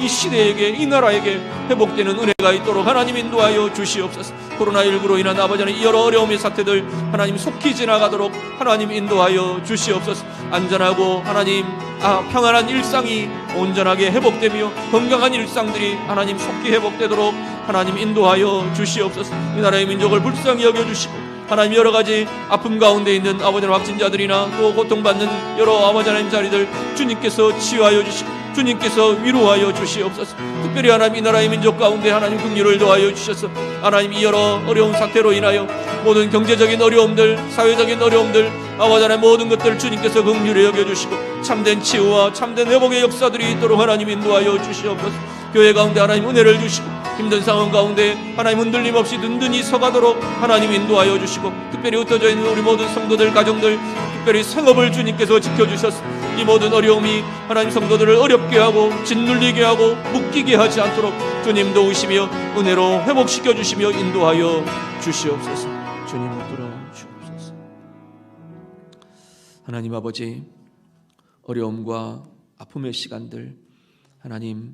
이 시대에게, 이 나라에게 회복되는 은혜가 있도록 하나님 인도하여 주시옵소서. 코로나19로 인한 아버지 하나님, 여러 어려움의 사태들 하나님 속히 지나가도록 하나님 인도하여 주시옵소서. 안전하고 하나님 평안한 일상이 온전하게 회복되며 건강한 일상들이 하나님 속히 회복되도록 하나님 인도하여 주시옵소서. 이 나라의 민족을 불쌍히 여겨주시고 하나님, 여러 가지 아픔 가운데 있는 아버지 하나님 확진자들이나 또 고통받는 여러 아버지 하나님 자리들 주님께서 치유하여 주시고 주님께서 위로하여 주시옵소서. 특별히 하나님, 이 나라의 민족 가운데 하나님 긍휼을 더하여 주셔서 하나님, 이 여러 어려운 사태로 인하여 모든 경제적인 어려움들, 사회적인 어려움들, 아버지 하나님 모든 것들 주님께서 긍휼히 여겨주시고 참된 치유와 참된 회복의 역사들이 있도록 하나님 인도하여 주시옵소서. 교회 가운데 하나님 은혜를 주시고 힘든 상황 가운데 하나님 흔들림 없이 든든히 서가도록 하나님 인도하여 주시고, 특별히 흩어져 있는 우리 모든 성도들, 가정들, 특별히 성업을 주님께서 지켜주셔서 이 모든 어려움이 하나님 성도들을 어렵게 하고 짓눌리게 하고 묶이게 하지 않도록 주님 도우시며 은혜로 회복시켜 주시며 인도하여 주시옵소서. 주님 들어 주옵소서. 하나님 아버지, 어려움과 아픔의 시간들 하나님,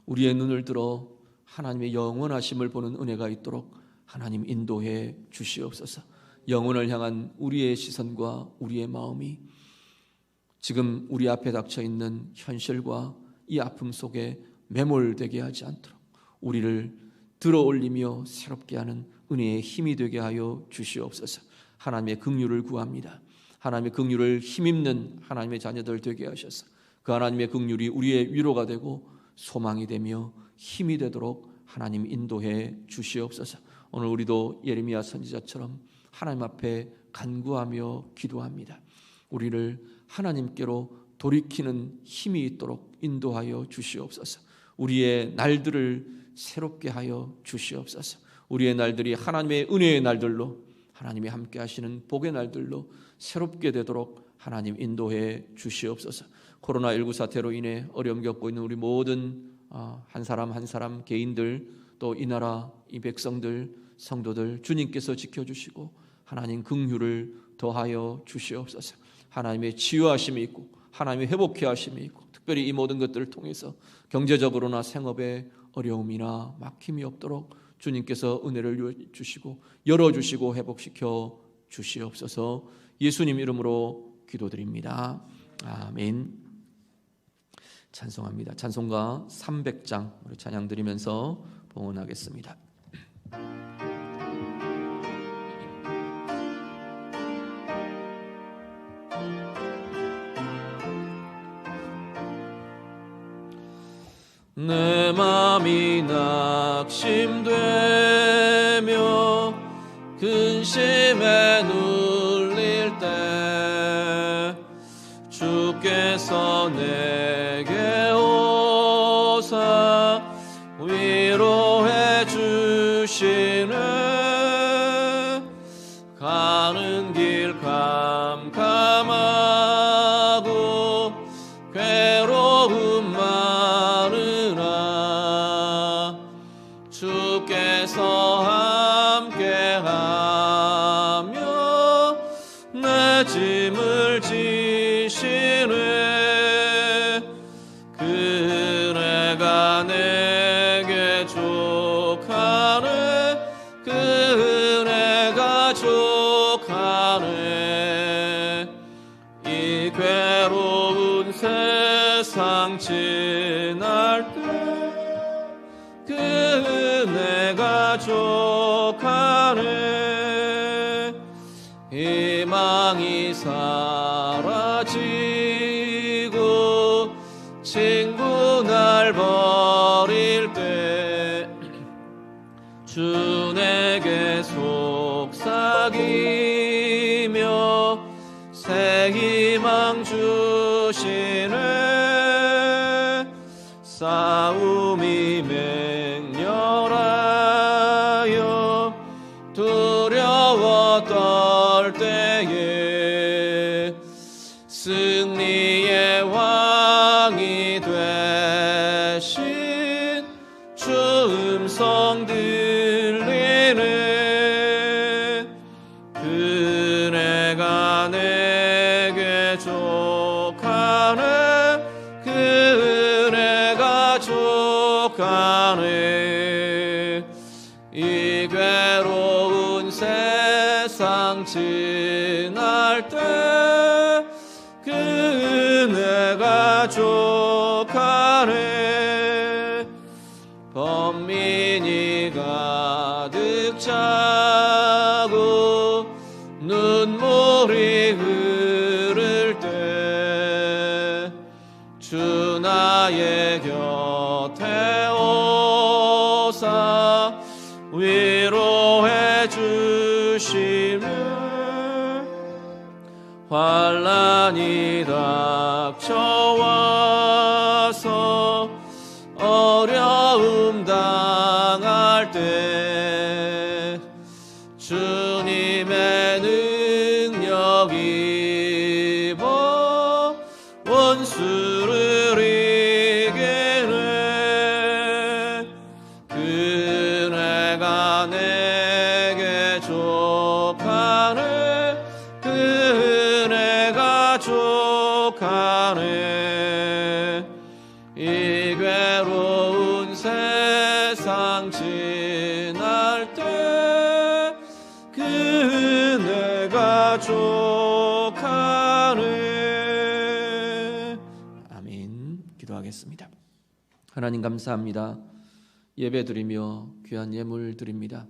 우리의 눈을 들어 하나님의 영원하심을 보는 은혜가 있도록 하나님 인도해 주시옵소서. 영혼을 향한 우리의 시선과 우리의 마음이 지금 우리 앞에 닥쳐 있는 현실과 이 아픔 속에 매몰되게 하지 않도록 우리를 들어 올리며 새롭게 하는 은혜의 힘이 되게 하여 주시옵소서. 하나님의 긍휼을 구합니다. 하나님의 긍휼을 힘입는 하나님의 자녀들 되게 하셔서 그 하나님의 긍휼이 우리의 위로가 되고 소망이 되며 힘이 되도록 하나님 인도해 주시옵소서. 오늘 우리도 예레미야 선지자처럼 하나님 앞에 간구하며 기도합니다. 우리를 하나님께로 돌이키는 힘이 있도록 인도하여 주시옵소서. 우리의 날들을 새롭게 하여 주시옵소서. 우리의 날들이 하나님의 은혜의 날들로, 하나님이 함께 하시는 복의 날들로 새롭게 되도록 하나님 인도해 주시옵소서. 코로나19 사태로 인해 어려움 겪고 있는 우리 모든 한 사람 한 사람 개인들, 또 이 나라 이 백성들 성도들 주님께서 지켜주시고 하나님 긍휼을 더하여 주시옵소서. 하나님의 치유하심이 있고 하나님의 회복케 하심이 있고, 특별히 이 모든 것들을 통해서 경제적으로나 생업에 어려움이나 막힘이 없도록 주님께서 은혜를 주시고 열어주시고 회복시켜 주시옵소서. 예수님 이름으로 기도드립니다. 아멘. 찬송합니다. 찬송가 300장 우리 찬양 드리면서 봉헌하겠습니다. 내 맘이 낙심되며 근심에 눌릴 때 주께서 내게 오사 위로해 주시네. 가는 길 캄캄하고 괴로움 많으나 주께서 함께하며 내 짐을 지시네. 그네가 내게 족하네. 그네가 족하네. 이 괴로운 세상 지날 때 그네가 족하네. 희망이 사라지고 친구 날 버릴 때 주 내게 속삭이며 새 희망 주시네. 싸움이 맹렬하여 두려워 떨 때에 승리의 왕이 되신 주 음성 들리네. 그네가 내게 족하네. 그네가 족하네. 이 괴로운 세상 지날 때 그네가 족하네. 범민이 가득 차고 눈물이 흐를 때 주 나의 곁에 오사 위로해 주시며 환난이 닥쳐와서 어려움 당할 때 주님의 능력 입어 원수를 이기네. 그네가 내게 족하네. 그네가 족하네. 이 괴로운 세상 지날 때 그네가 족하네. 아멘. 기도하겠습니다. 하나님 감사합니다. 예배 드리며 귀한 예물 드립니다.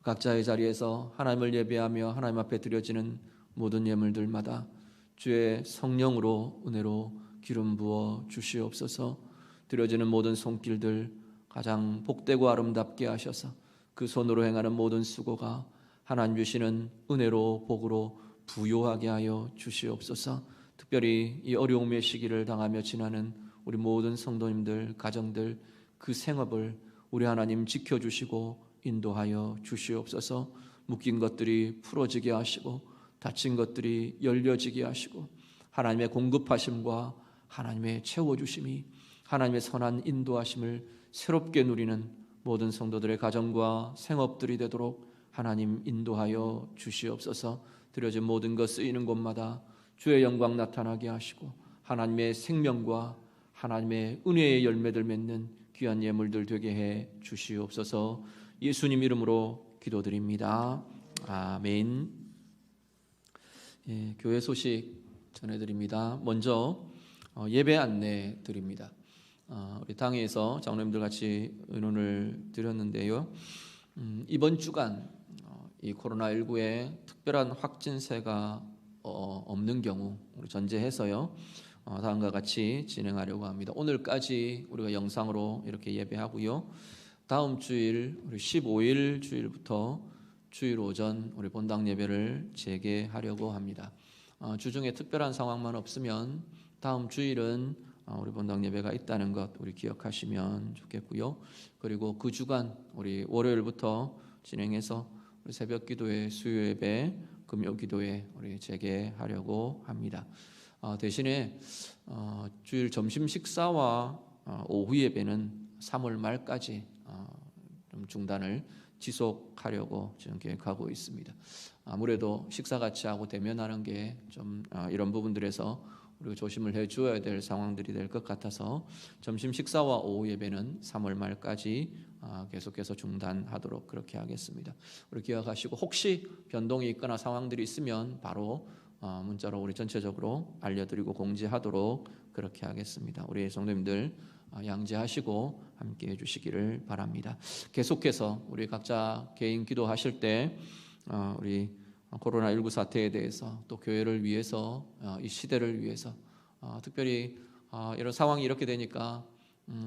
각자의 자리에서 하나님을 예배하며 하나님 앞에 드려지는 모든 예물들마다 주의 성령으로 은혜로 기름 부어 주시옵소서. 드려지는 모든 손길들 가장 복되고 아름답게 하셔서 그 손으로 행하는 모든 수고가 하나님 주시는 은혜로 복으로 부요하게 하여 주시옵소서. 특별히 이 어려움의 시기를 당하며 지나는 우리 모든 성도님들, 가정들, 그 생업을 우리 하나님 지켜주시고 인도하여 주시옵소서. 묶인 것들이 풀어지게 하시고 닫힌 것들이 열려지게 하시고 하나님의 공급하심과 하나님의 채워주심이 하나님의 선한 인도하심을 새롭게 누리는 모든 성도들의 가정과 생업들이 되도록 하나님 인도하여 주시옵소서. 드려진 모든 것 쓰이는 곳마다 주의 영광 나타나게 하시고 하나님의 생명과 하나님의 은혜의 열매들 맺는 귀한 예물들 되게 해 주시옵소서. 예수님 이름으로 기도드립니다. 아멘. 교회 소식 전해드립니다. 먼저 예배 안내 드립니다. 우리 당회에서 장로님들 같이 의논을 드렸는데요. 이번 주간 이 코로나19의 특별한 확진세가 없는 경우 우리 전제해서요. 다음과 같이 진행하려고 합니다. 오늘까지 우리가 영상으로 이렇게 예배하고요. 다음 주일 우리 15일 주일부터 주일 오전 우리 본당 예배를 재개하려고 합니다. 주중에 특별한 상황만 없으면 다음 주일은 우리 본당 예배가 있다는 것 우리 기억하시면 좋겠고요. 그리고 그 주간 우리 월요일부터 진행해서 우리 새벽 기도회, 수요 예배, 금요 기도회 우리 재개하려고 합니다. 대신에 주일 점심 식사와 오후 예배는 3월 말까지 좀 중단을 지속하려고 지금 계획하고 있습니다. 아무래도 식사 같이 하고 대면하는 게 좀 이런 부분들에서 우리가 조심을 해줘야 될 상황들이 될 것 같아서 점심 식사와 오후 예배는 3월 말까지 계속해서 중단하도록 그렇게 하겠습니다. 우리 기억하시고 혹시 변동이 있거나 상황들이 있으면 바로 문자로 우리 전체적으로 알려드리고 공지하도록 그렇게 하겠습니다. 우리 성도님들 양지하시고 함께 해주시기를 바랍니다. 계속해서 우리 각자 개인 기도하실 때 우리 코로나19 사태에 대해서 또 교회를 위해서 이 시대를 위해서 특별히 이런 상황이 이렇게 되니까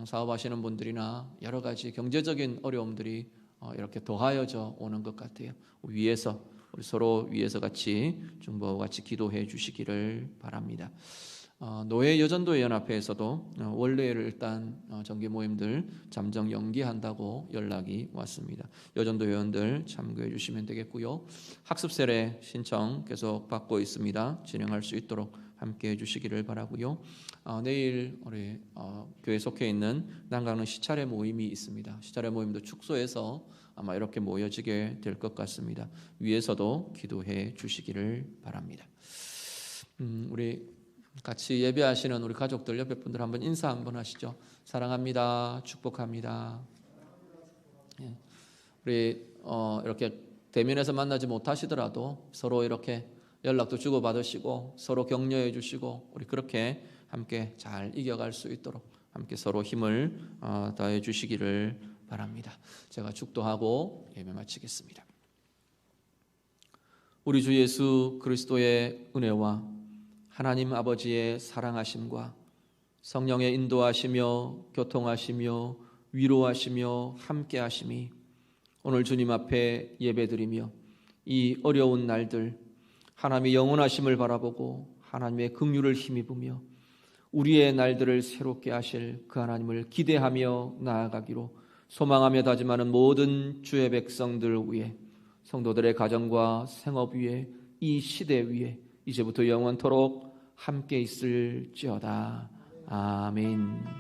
사업하시는 분들이나 여러 가지 경제적인 어려움들이 이렇게 더하여져 오는 것 같아요. 위에서 우리 서로 위에서 같이 중보와 같이 기도해 주시기를 바랍니다. 노회 여전도회 연합회에서도 원래를 일단 정기 모임들 잠정 연기한다고 연락이 왔습니다. 여전도 회원들 참고해 주시면 되겠고요. 학습 세례 신청 계속 받고 있습니다. 진행할 수 있도록 함께 해주시기를 바라고요. 내일 우리 교회 속해 있는 난강릉 시차례 모임이 있습니다. 시차례 모임도 축소해서 아마 이렇게 모여지게 될 것 같습니다. 위에서도 기도해 주시기를 바랍니다. 우리 같이 예배하시는 우리 가족들 옆에 분들 한번 인사 한번 하시죠. 사랑합니다. 축복합니다. 우리 이렇게 대면에서 만나지 못하시더라도 서로 이렇게 연락도 주고 받으시고 서로 격려해 주시고 우리 그렇게 함께 잘 이겨갈 수 있도록 함께 서로 힘을 다해 주시기를 바랍니다. 제가 축도하고 예배 마치겠습니다. 우리 주 예수 그리스도의 은혜와 하나님 아버지의 사랑하심과 성령의 인도하시며 교통하시며 위로하시며 함께하심이 오늘 주님 앞에 예배드리며 이 어려운 날들 하나님의 영원하심을 바라보고 하나님의 긍휼을 힘입으며 우리의 날들을 새롭게 하실 그 하나님을 기대하며 나아가기로 소망하며 다짐하는 모든 주의 백성들 위에 성도들의 가정과 생업 위에 이 시대 위에 이제부터 영원토록 함께 있을지어다. 아멘.